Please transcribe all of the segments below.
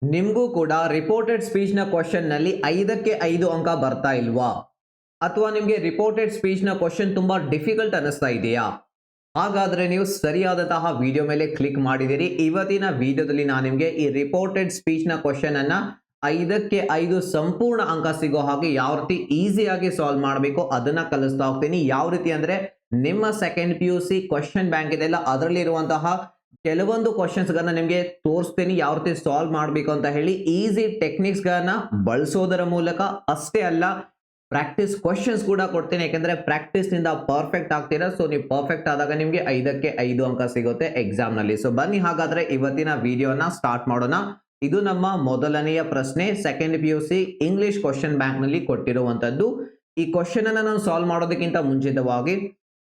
ನಿಮಗೂ ಕೂಡ ರಿಪೋರ್ಟೆಡ್ ಸ್ಪೀಚ್ನ ಕ್ವಶನ್ನಲ್ಲಿ 5ಕ್ಕೆ 5 ಅಂಕ ಬರ್ತಾ ಇಲ್ವಾ? ಅಥವಾ ನಿಮಗೆ ರಿಪೋರ್ಟೆಡ್ ಸ್ಪೀಚ್ನ ಕ್ವಶನ್ ತುಂಬಾ ಡಿಫಿಕಲ್ಟ್ ಅನಿಸ್ತಾ ಇದೆಯಾ? ಹಾಗಾದ್ರೆ ನೀವು ಸರಿಯಾದಂತಹ ವಿಡಿಯೋ ಮೇಲೆ ಕ್ಲಿಕ್ ಮಾಡಿದಿರಿ. ಇವತ್ತಿನ ವಿಡಿಯೋದಲ್ಲಿ ನಾನು ನಿಮಗೆ ಈ ರಿಪೋರ್ಟೆಡ್ ಸ್ಪೀಚ್ನ ಕ್ವಶನ್ ಅನ್ನ 5ಕ್ಕೆ 5 ಸಂಪೂರ್ಣ ಅಂಕ ಸಿಗೋ ಹಾಗೆ ಯಾವ ರೀತಿ ಈಸಿಯಾಗಿ ಸಾಲ್ವ್ ಮಾಡಬೇಕು ಅದನ್ನ ಕಲಿಸ್ತಾ ಹೋಗ್ತೀನಿ. ಯಾವ ರೀತಿ ಅಂದ್ರೆ ನಿಮ್ಮ ಸೆಕೆಂಡ್ PUC ಕ್ವಶನ್ ಬ್ಯಾಂಕ್ ಇದೆಲ್ಲ ಅದರಲ್ಲಿರುವಂತಹ ಕೆಲವೊಂದು ಕ್ವಶನ್ಸ್ ಗಳನ್ನ ನಿಮಗೆ ತೋರಿಸ್ತೀನಿ ಯಾವ ರೀತಿ ಸಾಲ್ವ್ ಮಾಡಬೇಕು ಅಂತ ಹೇಳಿ. ಈಸಿ ಟೆಕ್ನಿಕ್ಸ್ ಗಳನ್ನ ಬಳಸೋದರ ಮೂಲಕ ಅಷ್ಟೇ ಅಲ್ಲ, ಪ್ರಾಕ್ಟೀಸ್ ಕ್ವಶನ್ಸ್ ಕೂಡ ಕೊಡ್ತೀನಿ. ಯಾಕಂದ್ರೆ ಪ್ರಾಕ್ಟೀಸ್ ನಿಂದ ಪರ್ಫೆಕ್ಟ್ ಆಗ್ತೀರಾ. ಸೊ ನೀವು ಪರ್ಫೆಕ್ಟ್ ಆದಾಗ ನಿಮಗೆ 5ಕ್ಕೆ 5 ಅಂಕ ಸಿಗುತ್ತೆ ಎಕ್ಸಾಮ್ ನಲ್ಲಿ. ಸೊ ಬನ್ನಿ ಹಾಗಾದ್ರೆ ಇವತ್ತಿನ ವಿಡಿಯೋನ ಸ್ಟಾರ್ಟ್ ಮಾಡೋಣ. ಇದು ನಮ್ಮ ಮೊದಲನೆಯ ಪ್ರಶ್ನೆ, second PUC English question bank ನಲ್ಲಿ ಕೊಟ್ಟಿರುವಂತದ್ದು. ಈ ಕ್ವಶನ್ ಅನ್ನ ನಾನು ಸಾಲ್ವ್ ಮಾಡೋದಕ್ಕಿಂತ ಮುಂಚಿತವಾಗಿ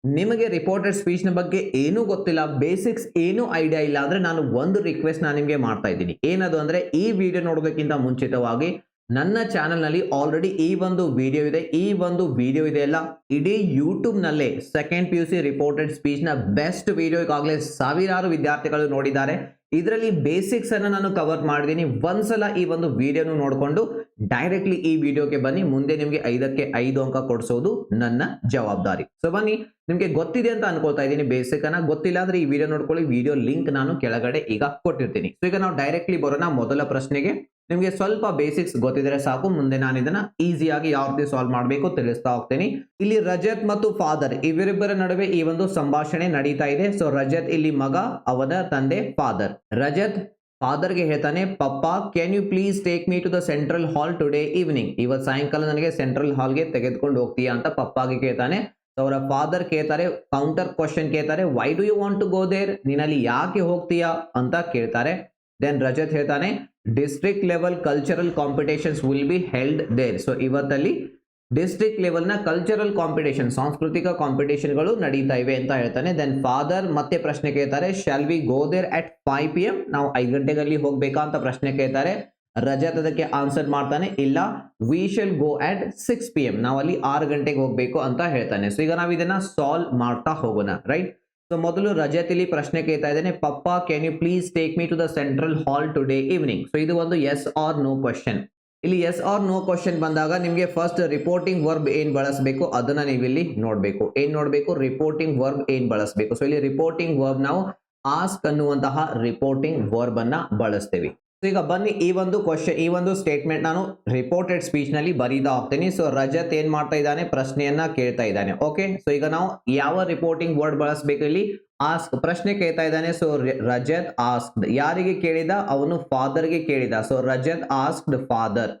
ನಿಮಗೆ ರಿಪೋರ್ಟೆಡ್ ಸ್ಪೀಚ್ ನ ಬಗ್ಗೆ ಏನೂ ಗೊತ್ತಿಲ್ಲ, ಬೇಸಿಕ್ಸ್ ಏನೂ ಐಡಿಯಾ ಇಲ್ಲ ಅಂದ್ರೆ ನಾನು ಒಂದು ರಿಕ್ವೆಸ್ಟ್ ನಾನು ನಿಮಗೆ ಮಾಡ್ತಾ ಇದ್ದೀನಿ. ಏನದು ಅಂದ್ರೆ ಈ ವಿಡಿಯೋ ನೋಡೋದಕ್ಕಿಂತ ಮುಂಚಿತವಾಗಿ ನನ್ನ ಚಾನೆಲ್ ನಲ್ಲಿ ಆಲ್ರೆಡಿ ಈ ಒಂದು ವಿಡಿಯೋ ಇದೆ. ಈ ಒಂದು ವಿಡಿಯೋ ಇದೆ ಅಲ್ಲ, ಇಡೀ ಯೂಟ್ಯೂಬ್ ನಲ್ಲೇ ಸೆಕೆಂಡ್ PUC ರಿಪೋರ್ಟೆಡ್ ಸ್ಪೀಚ್ ನ ಬೆಸ್ಟ್ ವಿಡಿಯೋ ಈಗಾಗಲೇ ಸಾವಿರಾರು ವಿದ್ಯಾರ್ಥಿಗಳು ನೋಡಿದ್ದಾರೆ. ಇದರಲ್ಲಿ ಬೇಸಿಕ್ಸ್ ಅನ್ನ ನಾನು ಕವರ್ ಮಾಡಿದ್ದೀನಿ. ಒಂದ್ಸಲ ಈ ಒಂದು ವಿಡಿಯೋನು ನೋಡಿಕೊಂಡು ಡೈರೆಕ್ಟ್ಲಿ ಈ ವಿಡಿಯೋಗೆ ಬನ್ನಿ. ಮುಂದೆ ನಿಮಗೆ 5ಕ್ಕೆ 5 ಅಂಕ ಕೊಡಿಸೋದು ನನ್ನ ಜವಾಬ್ದಾರಿ. ಸೊ ಬನ್ನಿ, ನಿಮಗೆ ಗೊತ್ತಿದೆ ಅಂತ ಅನ್ಕೊಳ್ತಾ ಇದ್ದೀನಿ ಬೇಸಿಕ್ ಅನ್ನ. ಗೊತ್ತಿಲ್ಲ ಅಂದ್ರೆ ಈ ವಿಡಿಯೋ ನೋಡ್ಕೊಳ್ಳಿ, ವಿಡಿಯೋ ಲಿಂಕ್ ನಾನು ಕೆಳಗಡೆ ಈಗ ಕೊಟ್ಟಿರ್ತೀನಿ. ಸೊ ಈಗ ನಾವು ಡೈರೆಕ್ಟ್ಲಿ ಬರೋಣ ಮೊದಲ ಪ್ರಶ್ನೆಗೆ. ನಿಮಗೆ ಸ್ವಲ್ಪ ಬೇಸಿಕ್ಸ್ ಗೊತ್ತಿದ್ರೆ ಸಾಕು, ಮುಂದೆ ನಾನು ಇದನ್ನ ಈಸಿಯಾಗಿ ಯಾವ ರೀತಿ ಸಾಲ್ವ್ ಮಾಡಬೇಕು ತಿಳಿಸ್ತಾ ಹೋಗ್ತೀನಿ. ಇಲ್ಲಿ ರಜತ್ ಮತ್ತು ಫಾದರ್ ಇವರಿಬ್ಬರ ನಡುವೆ ಈ ಒಂದು ಸಂಭಾಷಣೆ ನಡೀತಾ ಇದೆ. ಸೊ ರಜತ್ ಇಲ್ಲಿ ಮಗ, ಅವನ ತಂದೆ ಫಾದರ್. ರಜತ್ ಫಾದರ್ ಗೆ ಹೇಳ್ತಾನೆ, papa can you please take me to the central hall today evening. ಇವತ್ತು ಸಾಯಂಕಾಲ ನನಗೆ ಸೆಂಟ್ರಲ್ ಹಾಲ್ಗೆ ತೆಗೆದುಕೊಂಡು ಹೋಗ್ತೀಯಾ ಅಂತ ಪಪ್ಪಾಗೆ ಕೇಳ್ತಾನೆ. ಅವರ ಫಾದರ್ ಕೇಳ್ತಾರೆ, ಕೌಂಟರ್ ಕ್ವಶನ್ ಕೇಳ್ತಾರೆ, why do you want to go there, ನೀನಲ್ಲಿ ಯಾಕೆ ಹೋಗ್ತೀಯಾ ಅಂತ ಕೇಳ್ತಾರೆ. ದೆನ್ ರಜತ್ ಹೇಳ್ತಾನೆ, district level cultural competitions will be held there. So ಇವತ್ತಲ್ಲಿ ಡಿಸ್ಟ್ರಿಕ್ಟ್ ಲೆವೆಲ್ ನ ಕಲ್ಚರಲ್ ಕಾಂಪಿಟೇಷನ್, ಸಾಂಸ್ಕೃತಿಕ ಕಾಂಪಿಟೇಷನ್ ಗಳು ನಡೀತಾ ಇವೆ ಅಂತ ಹೇಳ್ತಾನೆ. ದೆನ್ ಫಾದರ್ ಮತ್ತೆ ಪ್ರಶ್ನೆ ಕೇಳ್ತಾರೆ, shall we go there at 5 PM, ನಾವು 5 ಗಂಟೆಗಳಲ್ಲಿ ಹೋಗ್ಬೇಕಾ ಅಂತ ಪ್ರಶ್ನೆ ಕೇಳ್ತಾರೆ. ರಜತ್ ಅದಕ್ಕೆ ಆನ್ಸರ್ ಮಾಡ್ತಾನೆ, ಇಲ್ಲ V shall go at 6 PM, ನಾವಲ್ಲಿ 6 ಗಂಟೆಗೆ ಹೋಗ್ಬೇಕು ಅಂತ ಹೇಳ್ತಾನೆ. ಸೊ ಈಗ ನಾವು ಇದನ್ನ ಸಾಲ್ವ್ ಮಾಡ್ತಾ ಹೋಗೋಣ, ರೈಟ್. ಸೊ ಮೊದಲು ರಜತ್ ಇಲ್ಲಿ ಪ್ರಶ್ನೆ ಕೇಳ್ತಾ ಇದ್ದೇನೆ, papa can you please take me to the central hall today evening. So ಇದು ಒಂದು ಎಸ್ ಆರ್ ನೋ ಕ್ವಶನ್. ಇಲ್ಲಿ ಎಸ್ ಆರ್ ನೋ ಕ್ವಶನ್ ಬಂದಾಗ ನಿಮಗೆ ಫಸ್ಟ್ ರಿಪೋರ್ಟಿಂಗ್ ವರ್ಬ್ ಏನ್ ಬಳಸಬೇಕು ಅದನ್ನ ನೀವು ಇಲ್ಲಿ ನೋಡ್ಬೇಕು. ಏನ್ ನೋಡ್ಬೇಕು? ರಿಪೋರ್ಟಿಂಗ್ ವರ್ಬ್ ಏನ್ ಬಳಸಬೇಕು. ಸೊ ಇಲ್ಲಿ ರಿಪೋರ್ಟಿಂಗ್ ವರ್ಬ್ ನಾವು ಆಸ್ಕ್ ಅನ್ನುವಂತಹ ರಿಪೋರ್ಟಿಂಗ್ ವರ್ಬ್ ಅನ್ನ ಬಳಸ್ತೇವೆ. ಸೊ ಈಗ ಬನ್ನಿ ಈ ಒಂದು ಕ್ವಶನ್, ಈ ಒಂದು ಸ್ಟೇಟ್ಮೆಂಟ್ ನಾನು ರಿಪೋರ್ಟೆಡ್ ಸ್ಪೀಚ್ ನಲ್ಲಿ ಬರೀತಾ ಹೋಗ್ತೀನಿ. ಸೊ ರಜತ್ ಏನ್ ಮಾಡ್ತಾ ಇದ್ದಾನೆ, ಪ್ರಶ್ನೆಯನ್ನ ಕೇಳ್ತಾ ಇದ್ದಾನೆ. ಓಕೆ, ಸೊ ಈಗ ನಾವು ಯಾವ ರಿಪೋರ್ಟಿಂಗ್ ವರ್ಡ್ ಬಳಸಬೇಕು? ಇಲ್ಲಿ ಆಸ್ಕ್, ಪ್ರಶ್ನೆ ಕೇಳ್ತಾ ಇದ್ದಾನೆ. ಸೊ ರಜತ್ ಆಸ್ಕ್ಡ್, ಯಾರಿಗೆ ಕೇಳಿದ? ಅವನು ಫಾದರ್ಗೆ ಕೇಳಿದ. So Rajat asked father,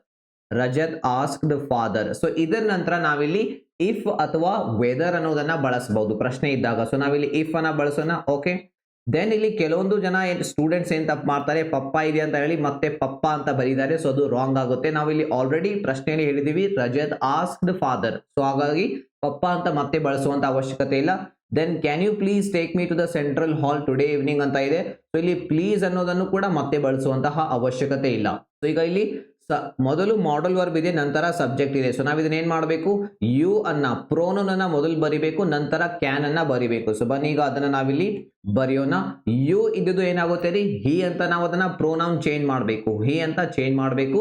Rajat asked father. So ಇದರ ನಂತರ ನಾವಿಲ್ಲಿ ಇಫ್ ಅಥವಾ ವೆದರ್ ಅನ್ನೋದನ್ನ ಬಳಸಬಹುದು ಪ್ರಶ್ನೆ ಇದ್ದಾಗ. ಸೊ ನಾವಿಲ್ಲಿ ಇಫ್ ಅನ್ನ ಬಳಸೋಣ. ಓಕೆ, ದೆನ್ ಇಲ್ಲಿ ಕೆಲವೊಂದು ಜನ ಸ್ಟೂಡೆಂಟ್ಸ್ ಏನ್ ತಪ್ಪು ಮಾಡ್ತಾರೆ, ಪಪ್ಪ ಇದೆ ಅಂತ ಹೇಳಿ ಮತ್ತೆ ಪಪ್ಪ ಅಂತ ಬರೀತಾರೆ. ಸೊ ಅದು ರಾಂಗ್ ಆಗುತ್ತೆ. ನಾವು ಇಲ್ಲಿ ಆಲ್ರೆಡಿ ಪ್ರಶ್ನೆಯಲ್ಲಿ ಹೇಳಿದೀವಿ ರಜತ್ ಆಸ್ಕ್ಡ್ ಫಾದರ್. ಸೊ ಹಾಗಾಗಿ ಪಪ್ಪ ಅಂತ ಮತ್ತೆ ಬಳಸುವಂತ ಅವಶ್ಯಕತೆ ಇಲ್ಲ. Then can you please take me to the central hall today evening ಅಂತ ಇದೆ. ಸೊ ಇಲ್ಲಿ ಪ್ಲೀಸ್ ಅನ್ನೋದನ್ನು ಕೂಡ ಮತ್ತೆ ಬಳಸುವಂತಹ ಅವಶ್ಯಕತೆ ಇಲ್ಲ. ಸೊ ಈಗ ಇಲ್ಲಿ ಮೊದಲು ಮಾಡಲ್ ವರ್ಬ್ ಇದೆ, ನಂತರ ಸಬ್ಜೆಕ್ಟ್ ಇದೆ. ಸೊ ನಾವು ಇದನ್ನ ಏನ್ ಮಾಡಬೇಕು? ಯು ಅನ್ನ, ಪ್ರೋನೌನ್ ಅನ್ನ ಮೊದಲು ಬರಿಬೇಕು, ನಂತರ ಕ್ಯಾನ್ ಅನ್ನ ಬರಿಬೇಕು. ಸೊ ಬನ್ನಿ ಈಗ ಅದನ್ನ ನಾವಿಲ್ಲಿ ಬರೆಯೋಣ. ಯು ಇದ್ದು ಏನಾಗುತ್ತೆ ರೀ, ಹಿ ಅಂತ ನಾವು ಅದನ್ನ ಪ್ರೋನೌನ್ ಚೇಂಜ್ ಮಾಡಬೇಕು, ಹಿ ಅಂತ ಚೇಂಜ್ ಮಾಡಬೇಕು.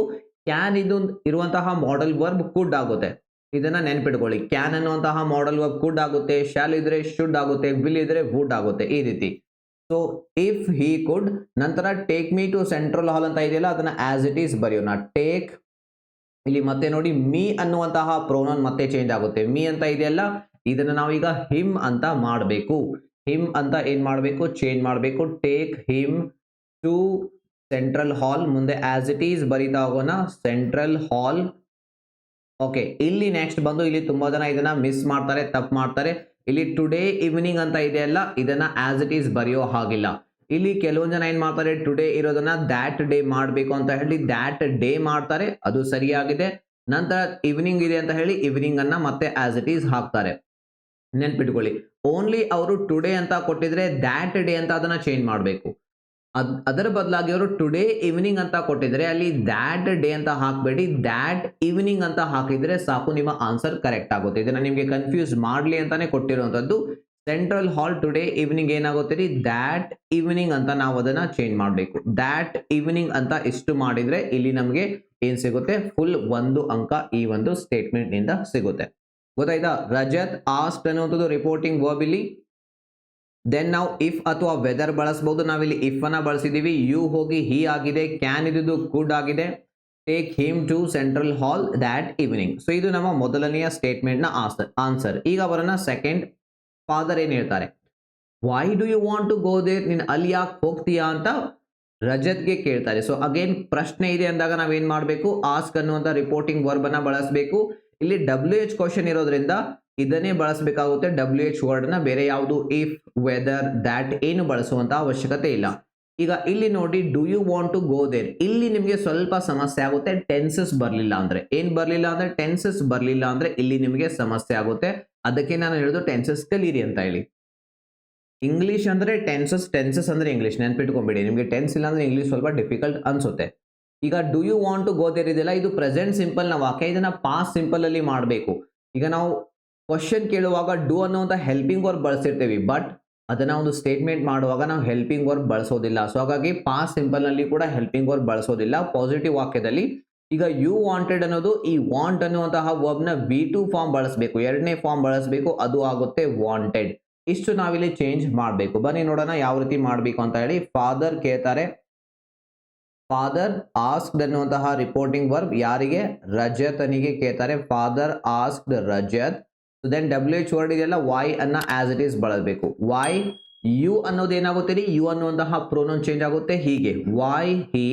ಕ್ಯಾನ್ ಇದು ಇರುವಂತಹ ಮಾಡಲ್ ವರ್ಬ್ ಕುಡ್ ಆಗುತ್ತೆ. ಇದನ್ನ ನೆನ್ಪಿಟ್ಕೊಳ್ಳಿ, ಕ್ಯಾನ್ ಅನ್ನುವಂತಹ ಮಾಡಲ್ ವರ್ಬ್ ಕುಡ್ ಆಗುತ್ತೆ, ಶಾಲ್ ಇದ್ರೆ ಶುಡ್ ಆಗುತ್ತೆ, ವಿಲ್ ಇದ್ರೆ ವುಡ್ ಆಗುತ್ತೆ, ಈ ರೀತಿ. ಸೊ ಇಫ್ ಹಿ ಕುಡ್, ನಂತರ ಟೇಕ್ ಮೀ ಟು ಸೆಂಟ್ರಲ್ ಹಾಲ್ ಅಂತ ಇದೆಯಲ್ಲ ಅದನ್ನ ಆಸ್ ಇಟ್ ಈಸ್ ಬರೆಯೋಣ. ಟೇಕ್, ಇಲ್ಲಿ ಮತ್ತೆ ನೋಡಿ ಮೀ ಅನ್ನುವಂತಹ ಪ್ರೋನೌನ್ ಮತ್ತೆ ಚೇಂಜ್ ಆಗುತ್ತೆ. ಮೀ ಅಂತ ಇದೆಯಲ್ಲ ಇದನ್ನ ನಾವೀಗ ಹಿಮ್ ಅಂತ ಮಾಡಬೇಕು. ಹಿಮ್ ಅಂತ ಏನ್ ಮಾಡಬೇಕು? ಚೇಂಜ್ ಮಾಡಬೇಕು. ಟೇಕ್ ಹಿಮ್ ಟು ಸೆಂಟ್ರಲ್ ಹಾಲ್, ಮುಂದೆ ಆಸ್ ಇಟ್ ಈಸ್ ಬರೀತಾ ಹೋಗೋಣ, ಸೆಂಟ್ರಲ್ ಹಾಲ್. ಓಕೆ, ಇಲ್ಲಿ ನೆಕ್ಸ್ಟ್ ಬಂದು ಇಲ್ಲಿ ತುಂಬಾ ಜನ ಇದನ್ನ ಮಿಸ್ ಮಾಡ್ತಾರೆ, ತಪ್ಪು ಮಾಡ್ತಾರೆ. ಇಲ್ಲಿ ಟುಡೇ ಈವ್ನಿಂಗ್ ಅಂತ ಇದೆಯಲ್ಲ ಇದನ್ನ ಆಸ್ ಇಟ್ ಈಸ್ ಬರೆಯೋ ಹಾಗಿಲ್ಲ. ಇಲ್ಲಿ ಕೆಲವೊಂದು ಜನ ಏನ್ ಮಾಡ್ತಾರೆ, ಟುಡೇ ಇರೋದನ್ನ ದ್ಯಾಟ್ ಡೇ ಮಾಡಬೇಕು ಅಂತ ಹೇಳಿ ದ್ಯಾಟ್ ಡೇ ಮಾಡ್ತಾರೆ, ಅದು ಸರಿಯಾಗಿದೆ. ನಂತರ ಈವ್ನಿಂಗ್ ಇದೆ ಅಂತ ಹೇಳಿ ಈವ್ನಿಂಗ್ ಅನ್ನ ಮತ್ತೆ ಆಸ್ ಇಟ್ ಈಸ್ ಹಾಕ್ತಾರೆ. ನೆನ್ಪಿಟ್ಕೊಳ್ಳಿ, ಓನ್ಲಿ ಅವರು ಟುಡೇ ಅಂತ ಕೊಟ್ಟಿದ್ರೆ ದ್ಯಾಟ್ ಡೇ ಅಂತ ಅದನ್ನ ಚೇಂಜ್ ಮಾಡಬೇಕು. ಅದರ ಬದಲಾಗಿ ಅವರು ಟುಡೇ ಈವ್ನಿಂಗ್ ಅಂತ ಕೊಟ್ಟಿದ್ರೆ ಅಲ್ಲಿ ದ್ಯಾಟ್ ಡೇ ಅಂತ ಹಾಕಬೇಡಿ, ದ್ಯಾಟ್ ಈವ್ನಿಂಗ್ ಅಂತ ಹಾಕಿದ್ರೆ ಸಾಕು, ನಿಮ್ಮ ಆನ್ಸರ್ ಕರೆಕ್ಟ್ ಆಗುತ್ತೆ. ಇದನ್ನ ನಿಮಗೆ ಕನ್ಫ್ಯೂಸ್ ಮಾಡ್ಲಿ ಅಂತಾನೆ ಕೊಟ್ಟಿರುವಂತದ್ದು. ಸೆಂಟ್ರಲ್ ಹಾಲ್ ಟುಡೇ ಈವ್ನಿಂಗ್ ಏನಾಗುತ್ತೆ ರೀ, ದ್ಯಾಟ್ ಈವ್ನಿಂಗ್ ಅಂತ ನಾವು ಅದನ್ನ ಚೇಂಜ್ ಮಾಡಬೇಕು. ದ್ಯಾಟ್ ಈವ್ನಿಂಗ್ ಅಂತ ಇಷ್ಟು ಮಾಡಿದ್ರೆ ಇಲ್ಲಿ ನಮಗೆ ಏನ್ ಸಿಗುತ್ತೆ, ಫುಲ್ 1 ಅಂಕ ಈ ಒಂದು ಸ್ಟೇಟ್ಮೆಂಟ್ ನಿಂದ ಸಿಗುತ್ತೆ. ಗೊತ್ತಾಯ್ತಾ? ರಜತ್ ಆಸ್ಕ್ಡ್ ಅನ್ನುವಂಥದ್ದು ರಿಪೋರ್ಟಿಂಗ್ ವರ್ಬ್ ಇಲ್ಲಿ. ದೆನ್ ನಾವು ಇಫ್ ಅಥವಾ ವೆದರ್ ಬಳಸಬಹುದು. ನಾವಿಲ್ಲಿ ಇಫ್ ಅನ್ನ ಬಳಸಿದೀವಿ, ಯು ಹೋಗಿ ಹಿ ಆಗಿದೆ, ಕ್ಯಾನ್ ಇದ್ದು ಕುಡ್ ಆಗಿದೆ. Take him to central hall that evening. So ಇದು ನಮ್ಮ ಮೊದಲನೆಯ ಸ್ಟೇಟ್ಮೆಂಟ್ ನ ಆನ್ಸರ್. ಈಗ ಬರೋಣ ಸೆಕೆಂಡ್. ಫಾದರ್ ಏನ್ ಹೇಳ್ತಾರೆ, why do you want to go there, ನೀನ್ ಅಲ್ಲಿ ಯಾಕೆ ಹೋಗ್ತೀಯಾ ಅಂತ ರಜತ್ಗೆ ಕೇಳ್ತಾರೆ. ಸೊ ಅಗೇನ್ ಪ್ರಶ್ನೆ ಇದೆ ಅಂದಾಗ ನಾವೇನ್ ಮಾಡಬೇಕು, ಆಸ್ಕ್ ಅನ್ನುವಂತ ರಿಪೋರ್ಟಿಂಗ್ ವರ್ಬ್ ಅನ್ನ ಬಳಸಬೇಕು. ಇಲ್ಲಿ WH ಕ್ವಶನ್ ಇರೋದ್ರಿಂದ ಇದನ್ನೇ ಬಳಸಬೇಕಾಗುತ್ತೆ, WH ವರ್ಡ್ ನ. ಬೇರೆ ಯಾವುದು ಇಫ್, ವೆದರ್, ದ್ಯಾಟ್ ಏನು ಬಳಸುವಂತ ಅವಶ್ಯಕತೆ ಇಲ್ಲ. ಈಗ ಇಲ್ಲಿ ನೋಡಿ, do you want to go there, ಇಲ್ಲಿ ನಿಮಗೆ ಸ್ವಲ್ಪ ಸಮಸ್ಯೆ ಆಗುತ್ತೆ. ಟೆನ್ಸಸ್ ಬರಲಿಲ್ಲ ಅಂದ್ರೆ, ಏನ್ ಬರಲಿಲ್ಲ ಅಂದ್ರೆ ಟೆನ್ಸಸ್ ಬರಲಿಲ್ಲ ಅಂದ್ರೆ ಇಲ್ಲಿ ನಿಮಗೆ ಸಮಸ್ಯೆ ಆಗುತ್ತೆ. ಅದಕ್ಕೆ ನಾನು ಹೇಳುದು ಟೆನ್ಸಸ್ ಕಲೀರಿ ಅಂತ ಹೇಳಿ. ಇಂಗ್ಲಿಷ್ ಅಂದ್ರೆ ಟೆನ್ಸಸ್ ಅಂದ್ರೆ ಇಂಗ್ಲಿಷ್, ನೆನ್ಪಿಟ್ಕೊಂಡ್ಬಿಡಿ. ನಿಮಗೆ ಟೆನ್ಸ್ ಇಲ್ಲ ಅಂದ್ರೆ ಇಂಗ್ಲಿಷ್ ಸ್ವಲ್ಪ ಡಿಫಿಕಲ್ಟ್ ಅನ್ಸುತ್ತೆ. ಈಗ do you want to go there ಇದೆಯಲ್ಲ, ಇದು ಪ್ರೆಸೆಂಟ್ ಸಿಂಪಲ್ ನ ವಾಕ್ಯ, ಇದನ್ನ ಪಾಸ್ಟ್ ಸಿಂಪಲ್ ಅಲ್ಲಿ ಮಾಡಬೇಕು. ಈಗ ನಾವು ಕ್ವಶನ್ ಕೇಳುವಾಗ ಡು ಅನ್ನುವಂತ ಹೆಲ್ಪಿಂಗ್ ವರ್ಬ್ ಬಳಸಿರ್ತೀವಿ, ಬಟ್ ಅದನ್ನ ಒಂದು ಸ್ಟೇಟ್ಮೆಂಟ್ ಮಾಡುವಾಗ ನಾವು ಹೆಲ್ಪಿಂಗ್ ವರ್ಬ್ ಬಳಸೋದಿಲ್ಲ. ಸೊ ಹಾಗಾಗಿ ಪಾಸ್ಟ್ ಸಿಂಪಲ್ ನಲ್ಲಿ ಕೂಡ ಹೆಲ್ಪಿಂಗ್ ವರ್ಬ್ ಬಳಸೋದಿಲ್ಲ ಪಾಸಿಟಿವ್ ವಾಕ್ಯದಲ್ಲಿ. ಈಗ ಯು ವಾಂಟೆಡ್ ಅನ್ನೋದು, ಈ ವಾಂಟ್ ಅನ್ನುವಂತಹ ವರ್ಬ್ ನ V2 ಫಾರ್ಮ್ ಬಳಸಬೇಕು, ಎರಡನೇ ಫಾರ್ಮ್ ಬಳಸಬೇಕು, ಅದು ಆಗುತ್ತೆ ವಾಂಟೆಡ್. ಇಷ್ಟು ನಾವಿಲ್ಲಿ ಚೇಂಜ್ ಮಾಡಬೇಕು. ಬನ್ನಿ ನೋಡೋಣ ಯಾವ ರೀತಿ ಮಾಡಬೇಕು ಅಂತ ಹೇಳಿ. ಫಾದರ್ ಕೇಳ್ತಾರೆ, ಫಾದರ್ ಆಸ್ಕ್ಡ್ ಅನ್ನುವಂತಹ ರಿಪೋರ್ಟಿಂಗ್ ವರ್ಬ್ ಯಾರಿಗೆ, ರಜತನಿಗೆ ಕೇಳ್ತಾರೆ. Father asked Rajat. Then WH word ಇದೆಯಲ್ಲ, ವೈ ಅನ್ನ ಆಸ್ ಇಟ್ ಈಸ್ ಬಳಸಬೇಕು. ವೈ, ಯು ಅನ್ನೋದು ಏನಾಗುತ್ತೆ ರೀ, ಯು ಅನ್ನುವಂತಹ ಪ್ರೊನೌನ್ ಚೇಂಜ್ ಆಗುತ್ತೆ ಹೀಗೆ, ವೈ ಹಿ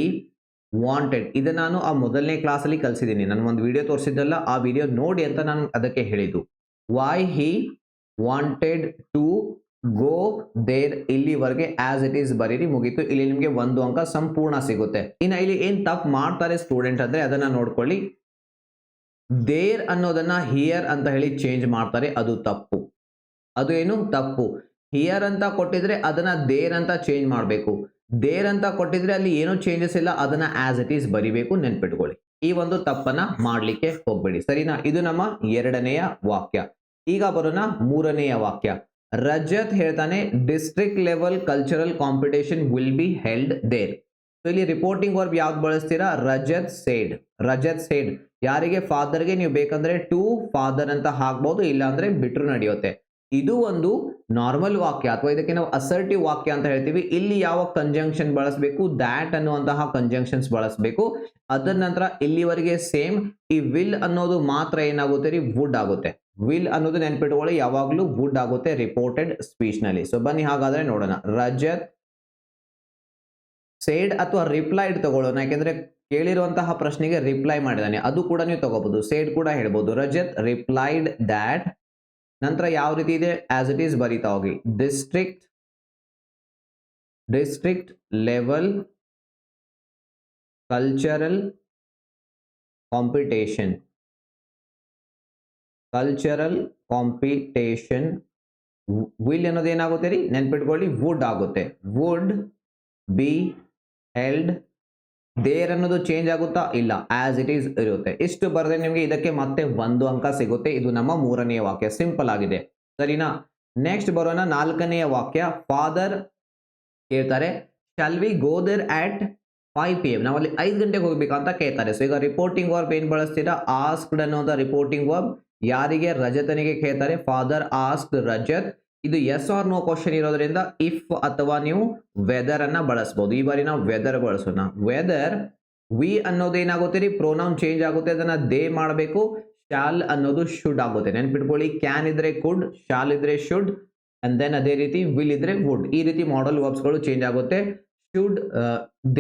ವಾಂಟೆಡ್. ಇದನ್ನ ನಾನು ಆ ಮೊದಲನೇ ಕ್ಲಾಸ್ ಅಲ್ಲಿ ಕಲಿಸಿದ್ದೀನಿ, ನಾನು ಒಂದು ವಿಡಿಯೋ ತೋರಿಸಿದ್ದಲ್ಲ, ಆ ವಿಡಿಯೋ ನೋಡಿ ಅಂತ ನಾನು ಅದಕ್ಕೆ ಹೇಳಿದ್ದು. Why he wanted to go there, ಇಲ್ಲಿವರೆಗೆ ಆಸ್ ಇಟ್ ಈಸ್ ಬರೀರಿ, ಮುಗೀತು. ಇಲ್ಲಿ ನಿಮಗೆ 1 ಅಂಕ ಸಂಪೂರ್ಣ ಸಿಗುತ್ತೆ. ಇನ್ನು ಇಲ್ಲಿ ಏನ್ ತಪ್ಪು ಮಾಡ್ತಾರೆ ಸ್ಟೂಡೆಂಟ್ ಅಂದ್ರೆ ಅದನ್ನ ನೋಡ್ಕೊಳ್ಳಿ. ದೇರ್ ಅನ್ನೋದನ್ನ ಹಿಯರ್ ಅಂತ ಹೇಳಿ ಚೇಂಜ್ ಮಾಡ್ತಾರೆ, ಅದು ತಪ್ಪು. ಅದು ಏನು ತಪ್ಪು. ಹಿಯರ್ ಅಂತ ಕೊಟ್ಟಿದ್ರೆ ಅದನ್ನ ದೇರ್ ಅಂತ ಚೇಂಜ್ ಮಾಡಬೇಕು. ದೇರ್ ಅಂತ ಕೊಟ್ಟಿದ್ರೆ ಅಲ್ಲಿ ಏನೂ ಚೇಂಜಸ್ ಇಲ್ಲ, ಅದನ್ನ ಆಸ್ ಇಟ್ ಈಸ್ ಬರಿಬೇಕು, ನೆನ್ಪಿಟ್ಕೊಳ್ಳಿ. ಈ ಒಂದು ತಪ್ಪನ್ನ ಮಾಡ್ಲಿಕ್ಕೆ ಹೋಗ್ಬೇಡಿ, ಸರಿನಾ? ಇದು ನಮ್ಮ ಎರಡನೆಯ ವಾಕ್ಯ. ಈಗ ಬರೋಣ ಮೂರನೆಯ ವಾಕ್ಯ. ರಜತ್ ಹೇಳ್ತಾನೆ, district level cultural competition will be held there. So ಇಲ್ಲಿ ರಿಪೋರ್ಟಿಂಗ್ ವರ್ಬ್ ಯಾವ್ದು ಬಳಸ್ತೀರಾ, ರಜತ್ ಸೇಡ್. ರಜತ್ ಸೇಡ್ ಯಾರಿಗೆ, ಫಾದರ್ಗೆ. ನೀವು ಬೇಕಂದ್ರೆ ಟು ಫಾದರ್ ಅಂತ ಹಾಕ್ಬಹುದು, ಇಲ್ಲ ಅಂದ್ರೆ ಬಿಟ್ರು ನಡೆಯುತ್ತೆ. ಇದು ಒಂದು ನಾರ್ಮಲ್ ವಾಕ್ಯ ಅಥವಾ ಇದಕ್ಕೆ ನಾವು ಅಸರ್ಟಿವ್ ವಾಕ್ಯ ಅಂತ ಹೇಳ್ತೀವಿ. ಇಲ್ಲಿ ಯಾವ ಕಂಜಂಕ್ಷನ್ ಬಳಸಬೇಕು, ದ್ಯಾಟ್ ಅನ್ನುವಂತಹ ಕಂಜಂಕ್ಷನ್ಸ್ ಬಳಸಬೇಕು. ಅದರ ನಂತರ ಇಲ್ಲಿವರೆಗೆ ಸೇಮ್. ಈ ವಿಲ್ ಅನ್ನೋದು ಮಾತ್ರ ಏನಾಗುತ್ತೆ ರೀ, ವುಡ್ ಆಗುತ್ತೆ. ವಿಲ್ ಅನ್ನೋದು ನೆನ್ಪಿಟ್ಕೊಳ್ಳಿ, ಯಾವಾಗ್ಲೂ ವುಡ್ ಆಗುತ್ತೆ ರಿಪೋರ್ಟೆಡ್ ಸ್ಪೀಚ್ ನಲ್ಲಿ. ಸೊ ಬನ್ನಿ ಹಾಗಾದ್ರೆ ನೋಡೋಣ. ರಜತ್ ಸೇಡ್ ಅಥವಾ ರಿಪ್ಲೈಡ್ ತಗೊಳ್ಳೋಣ, ಯಾಕೆಂದ್ರೆ ಕೇಳಿರುವಂತಹ ಪ್ರಶ್ನೆಗೆ ರಿಪ್ಲೈ ಮಾಡಿದಾನೆ, ಅದು ಕೂಡ ನೀವು ತಗೋಬಹುದು. ಸೇಡ್ ಕೂಡ ಹೇಳ್ಬೋದು. Rajat replied that. ನಂತರ ಯಾವ ರೀತಿ ಇದೆ, ಆಸ್ ಇಟ್ ಈಸ್ ಬರೀತಾ ಹೋಗಿ. District level cultural competition. Will ಅನ್ನೋದು ಏನಾಗುತ್ತೆ ರೀ, ನೆನ್ಪಿಟ್ಕೊಳ್ಳಿ, ವುಡ್ ಆಗುತ್ತೆ. Would be held. ದೇರ್ ಅನ್ನೋದು ಚೇಂಜ್ ಆಗುತ್ತಾ, ಇಲ್ಲ, ಆಸ್ ಇಟ್ ಈಸ್ ಇರುತ್ತೆ. ಇಷ್ಟು ಬರದೆ ನಿಮಗೆ ಇದಕ್ಕೆ ಮತ್ತೆ 1 ಅಂಕ ಸಿಗುತ್ತೆ. ಇದು ನಮ್ಮ ಮೂರನೆಯ ವಾಕ್ಯ, ಸಿಂಪಲ್ ಆಗಿದೆ, ಸರಿನಾ? ನೆಕ್ಸ್ಟ್ ಬರೋಣ ನಾಲ್ಕನೆಯ ವಾಕ್ಯ. ಫಾದರ್ ಕೇಳ್ತಾರೆ, shall we go there at 5 PM, ನಾವಲ್ಲಿ 5 ಗಂಟೆಗೆ ಹೋಗ್ಬೇಕಂತ ಕೇಳ್ತಾರೆ. ಸೊ ಈಗ ರಿಪೋರ್ಟಿಂಗ್ ವರ್ಬ್ ಏನ್ ಬಳಸ್ತೀರಾ, ಆಸ್ಕ್ಡ್ ಅನ್ನೋದ ರಿಪೋರ್ಟಿಂಗ್ ವರ್ಬ್ ಯಾರಿಗೆ, ರಜತನಿಗೆ ಕೇಳ್ತಾರೆ. Father asked Rajat. ಇದು ಎಸ್ ಆರ್ ನೋ ಕ್ವಶನ್ ಇರೋದ್ರಿಂದ ಇಫ್ ಅಥವಾ ನೀವು ವೆದರ್ ಅನ್ನ ಬಳಸಬಹುದು. ಈ ಬಾರಿ ನಾವು ವೆದರ್ ಬಳಸೋಣ. ವೆದರ್, ವಿ ಅನ್ನೋದು ಏನಾಗುತ್ತೆ ರೀ, ಪ್ರೊನೌನ್ ಚೇಂಜ್ ಆಗುತ್ತೆ, ಅದನ್ನ ದೇ ಮಾಡಬೇಕು. ಶಾಲ್ ಅನ್ನೋದು ಶುಡ್ ಆಗುತ್ತೆ, ನೆನ್ಪಿಟ್ಕೊಳ್ಳಿ. ಕ್ಯಾನ್ ಇದ್ರೆ ಕುಡ್, ಶಾಲ್ ಇದ್ರೆ ಶುಡ್, ಅಂಡ್ ದೆನ್ ಅದೇ ರೀತಿ ವಿಲ್ ಇದ್ರೆ ವುಡ್. ಈ ರೀತಿ ಮಾಡಲ್ ವರ್ಬ್ಸ್ ಗಳು ಚೇಂಜ್ ಆಗುತ್ತೆ. Should,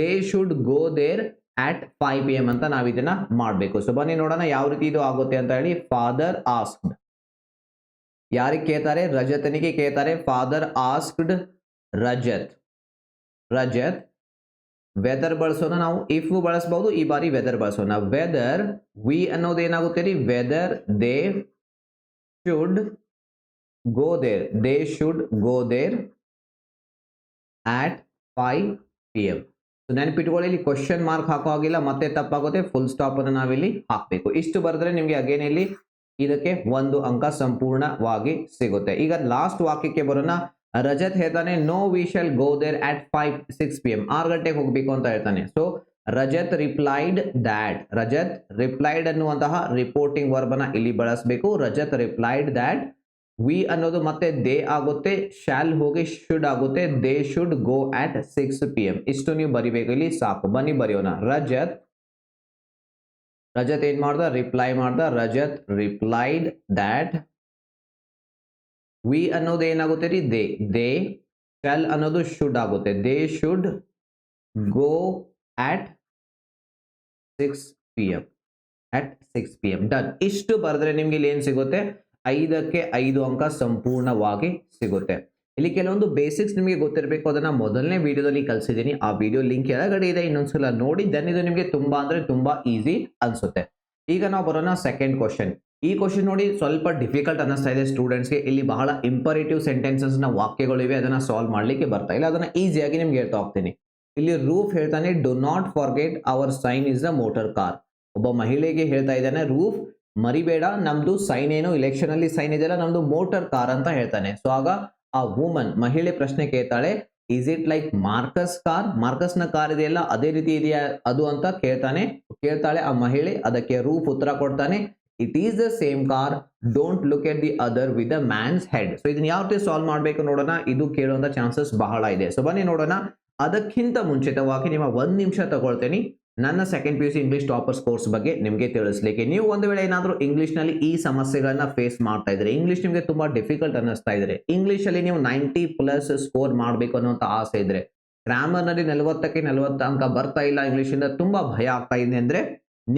they should go there at 5 PM ಅಂತ ನಾವು ಇದನ್ನ ಮಾಡಬೇಕು. ಸೊ ಬನ್ನಿ ನೋಡೋಣ ಯಾವ ರೀತಿ ಇದು ಆಗುತ್ತೆ ಅಂತ ಹೇಳಿ. ಫಾದರ್ ಆಸ್ಕ್ಡ್ ಯಾರಿಗೆ ಕೇಳ್ತಾರೆ, ರಜತನಿಗೆ ಕೇಳ್ತಾರೆ. Father asked Rajat. ವೆದರ್ ಬಳಸೋಣ ನಾವು, ಇಫ್ ಬಳಸಬಹುದು, ಈ ಬಾರಿ ವೆದರ್ ಬಳಸೋಣ. ವೆದರ್, ವಿ ಅನ್ನೋದು ಏನಾಗುತ್ತೆ ರೀ, whether they should go there at 5 PM. ನೆನಪಿಟ್ಕೊಳ್ಳಿ, ಇಲ್ಲಿ ಕ್ವಶನ್ ಮಾರ್ಕ್ ಹಾಕೋ ಹಾಗಿಲ್ಲ, ಮತ್ತೆ ತಪ್ಪಾಗುತ್ತೆ. ಫುಲ್ ಸ್ಟಾಪ್ ಅನ್ನು ನಾವಿಲ್ಲಿ ಹಾಕಬೇಕು. ಇಷ್ಟು ಬರೆದ್ರೆ ನಿಮಗೆ ಅಗೇನ್ ಇಲ್ಲಿ ಇದಕ್ಕೆ 1 ಅಂಕ ಸಂಪೂರ್ಣವಾಗಿ ಸಿಗುತ್ತೆ. ಈಗ ಲಾಸ್ಟ್ ವಾಕ್ಯಕ್ಕೆ ಬರೋಣ. ರಜತ್ ಹೇಳ್ತಾನೆ no we shall go there at 6 PM, 6 ಗಂಟೆಗೆ ಹೋಗ್ಬೇಕು ಅಂತ ಹೇಳ್ತಾನೆ. So Rajat replied that, Rajat replied ಅನ್ನುವಂತಹ ರಿಪೋರ್ಟಿಂಗ್ ವರ್ಬ್ ಅನ್ನ ಇಲ್ಲಿ ಬಳಸಬೇಕು. ರಜತ್ ರಿಪ್ಲೈಡ್ ದ್ಯಾಟ್, ವಿ ಅನ್ನೋದು ಮತ್ತೆ ದೇ ಆಗುತ್ತೆ, ಶಾಲ್ ಹೋಗಿ ಶುಡ್ ಆಗುತ್ತೆ, they should go at 6 PM. ಇಷ್ಟು ನೀವು ಬರಿಬೇಕು, ಇಲ್ಲಿ ಸಾಕು. ಬನ್ನಿ ಬರೆಯೋಣ. ರಜತ್ ಏನ್ ಮಾಡ್ದ, ರಿಪ್ಲೈ ಮಾಡ್ದ. ರಜತ್ ರಿಪ್ಲೈಡ್ ದ್ಯಾಟ್, ವಿ ಅನ್ನೋದು ಏನಾಗುತ್ತೆ ರೀ, ದೇ, ಶಾಲ್ ಅನ್ನೋದು ಶುಡ್ ಆಗುತ್ತೆ, they should go at 6 PM, at 6 PM. Done. ಇಷ್ಟು ಬರೆದ್ರೆ ನಿಮ್ಗೆ ಇಲ್ಲಿ ಏನ್ ಸಿಗುತ್ತೆ, 5ಕ್ಕೆ 5 ಅಂಕ ಸಂಪೂರ್ಣವಾಗಿ ಸಿಗುತ್ತೆ. ಇಲ್ಲಿ ಕೆಲವೊಂದು ಬೇಸಿಕ್ಸ್ ನಿಮಗೆ ಗೊತ್ತಿರಬೇಕು, ಅದನ್ನ ಮೊದಲನೇ ವಿಡಿಯೋದಲ್ಲಿ ಕಲಿಸಿದ್ದೀನಿ. ಆ ವಿಡಿಯೋ ಲಿಂಕ್ ಕೆಳಗಡೆ ಇದೆ, ಇನ್ನೊಂದ್ಸಲ ನೋಡಿ. ದೆನ್ ಇದು ನಿಮಗೆ ತುಂಬಾ ಅಂದ್ರೆ ತುಂಬಾ ಈಸಿ ಅನ್ಸುತ್ತೆ. ಈಗ ನಾವು ಬರೋಣ ಸೆಕೆಂಡ್ ಕ್ವಶನ್. ಈ ಕ್ವಶನ್ ನೋಡಿ ಸ್ವಲ್ಪ ಡಿಫಿಕಲ್ಟ್ ಅನ್ನಿಸ್ತಾ ಇದೆ ಸ್ಟೂಡೆಂಟ್ಸ್ಗೆ. ಇಲ್ಲಿ ಬಹಳ ಇಂಪರೇಟಿವ್ ಸೆಂಟೆನ್ಸಸ್ ನ ವಾಕ್ಯಗಳಿವೆ, ಅದನ್ನ ಸಾಲ್ವ್ ಮಾಡ್ಲಿಕ್ಕೆ ಬರ್ತಾ ಇಲ್ಲ. ಅದನ್ನ ಈಸಿಯಾಗಿ ನಿಮ್ಗೆ ಹೇಳ್ತಾ ಹೋಗ್ತೀನಿ. ಇಲ್ಲಿ ರೂಫ್ ಹೇಳ್ತಾನೆ do not forget our sign is the motor car. ಒಬ್ಬ ಮಹಿಳೆಗೆ ಹೇಳ್ತಾ ಇದ್ದಾನೆ, ರೂಫ್ ಮರಿಬೇಡ, ನಮ್ದು ಸೈನ್ ಏನು ಇಲೆಕ್ಷನ್ ಅಲ್ಲಿ ಸೈನ್ ಇದೆಯಲ್ಲ, ನಮ್ದು ಮೋಟರ್ ಕಾರ್ ಅಂತ ಹೇಳ್ತಾನೆ. ಸೊ ಆಗ ಆ ವುಮನ್, ಮಹಿಳೆ ಪ್ರಶ್ನೆ ಕೇಳ್ತಾಳೆ, is it like Marcus car, Marcus ನ ಕಾರ್ ಇದೆಯಲ್ಲ ಅದೇ ರೀತಿ ಇದೆಯಾ ಅದು ಅಂತ ಕೇಳ್ತಾಳೆ ಆ ಮಹಿಳೆ. ಅದಕ್ಕೆ ರೂಫ್ ಉತ್ತರ ಕೊಡ್ತಾನೆ, it is the same car, don't look at the other with the mans head. So ಇದನ್ನ ಯಾವ ರೀತಿ ಸಾಲ್ವ್ ಮಾಡಬೇಕು ನೋಡೋಣ. ಇದು ಕೇಳುವಂತ ಚಾನ್ಸಸ್ ಬಹಳ ಇದೆ. ಸೊ ಬನ್ನಿ ನೋಡೋಣ. ಅದಕ್ಕಿಂತ ಮುಂಚಿತವಾಗಿ ನಿಮ್ಮ 1 ನಿಮಿಷ ತಗೊಳ್ತೇನೆ ನನ್ನ second PUC English toppers course ಬಗ್ಗೆ ನಿಮಗೆ ತಿಳಿಸ್ಲಿಕ್ಕೆ. ನೀವು ಒಂದು ವೇಳೆ ಏನಾದರೂ ಇಂಗ್ಲಿಷ್ ನಲ್ಲಿ ಈ ಸಮಸ್ಯೆಗಳನ್ನ ಫೇಸ್ ಮಾಡ್ತಾ ಇದ್ರೆ, ಇಂಗ್ಲಿಷ್ ನಿಮಗೆ ತುಂಬಾ ಡಿಫಿಕಲ್ಟ್ ಅನ್ನಿಸ್ತಾ ಇದ್ರೆ, ಇಂಗ್ಲಿಷ್ ಅಲ್ಲಿ ನೀವು 90+ ಸ್ಕೋರ್ ಮಾಡಬೇಕು ಅನ್ನುವಂತ ಆಸೆ ಇದ್ರೆ, ಗ್ರಾಮರ್ ನಲ್ಲಿ 40ಕ್ಕೆ 40 ಅಂಕ ಬರ್ತಾ ಇಲ್ಲ, ಇಂಗ್ಲಿಷ್ ಇಂದ ತುಂಬಾ ಭಯ ಆಗ್ತಾ ಇದೆ ಅಂದ್ರೆ,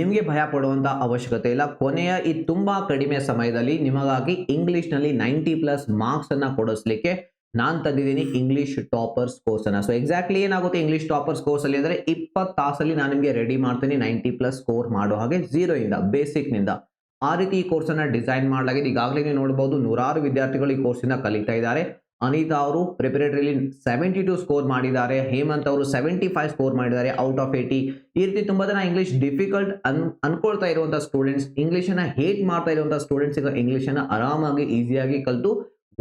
ನಿಮಗೆ ಭಯ ಪಡುವಂತ ಅವಶ್ಯಕತೆ ಇಲ್ಲ. ಕೊನೆಯ ಈ ತುಂಬಾ ಕಡಿಮೆ ಸಮಯದಲ್ಲಿ ನಿಮಗಾಗಿ ಇಂಗ್ಲಿಷ್ ನಲ್ಲಿ 90+ ಮಾರ್ಕ್ಸ್ ಅನ್ನ ಕೊಡಿಸ್ಲಿಕ್ಕೆ ನಾನ್ ತಂದಿದ್ದೀನಿ ಇಂಗ್ಲಿಷ್ ಟಾಪರ್ಸ್ ಕೋರ್ಸ್ ಅನ್ನ. ಸೊ ಎಕ್ಸಾಕ್ಟ್ಲಿ ಏನಾಗುತ್ತೆ ಇಂಗ್ಲಿಷ್ ಟಾಪರ್ಸ್ ಕೋರ್ಸ್ ಅಲ್ಲಿ ಅಂದ್ರೆ 20 ತಾಸಲ್ಲಿ ನಾನು ನಿಮಗೆ ರೆಡಿ ಮಾಡ್ತೀನಿ 90+ ಸ್ಕೋರ್ ಮಾಡೋ ಹಾಗೆ, 0 ಇಂದ ಬೇಸಿಕ್ ನಿಂದ. ಆ ರೀತಿ ಈ ಕೋರ್ಸ್ ಅನ್ನ ಡಿಸೈನ್ ಮಾಡಲಾಗಿದೆ. ಈಗಾಗಲೇ ನೀವು ನೋಡಬಹುದು ನೂರಾರು ವಿದ್ಯಾರ್ಥಿಗಳು ಈ ಕೋರ್ಸ್ ಇಂದ ಕಲಿತಾ ಇದ್ದಾರೆ. ಅನಿತಾ ಅವರು ಪ್ರಿಪರೇಟರಿಲಿ 72 ಸ್ಕೋರ್ ಮಾಡಿದ್ದಾರೆ. ಹೇಮಂತ್ ಅವರು 75 ಸ್ಕೋರ್ ಮಾಡಿದ್ದಾರೆ ಔಟ್ ಆಫ್ 80. ಈ ರೀತಿ ತುಂಬಾ ಜನ ಇಂಗ್ಲಿಷ್ ಡಿಫಿಕಲ್ಟ್ ಅನ್ಕೊಳ್ತಾ ಇರುವಂತಹ ಸ್ಟೂಡೆಂಟ್ಸ್, ಇಂಗ್ಲಿಷ್ ಅನ್ನ ಹೇಟ್ ಮಾಡ್ತಾ ಇರುವಂತಹ ಸ್ಟೂಡೆಂಟ್ಸ್ ಈಗ ಇಂಗ್ಲಿಷ್ ಅನ್ನ ಆರಾಮಾಗಿ ಈಸಿಯಾಗಿ ಕಲಿತು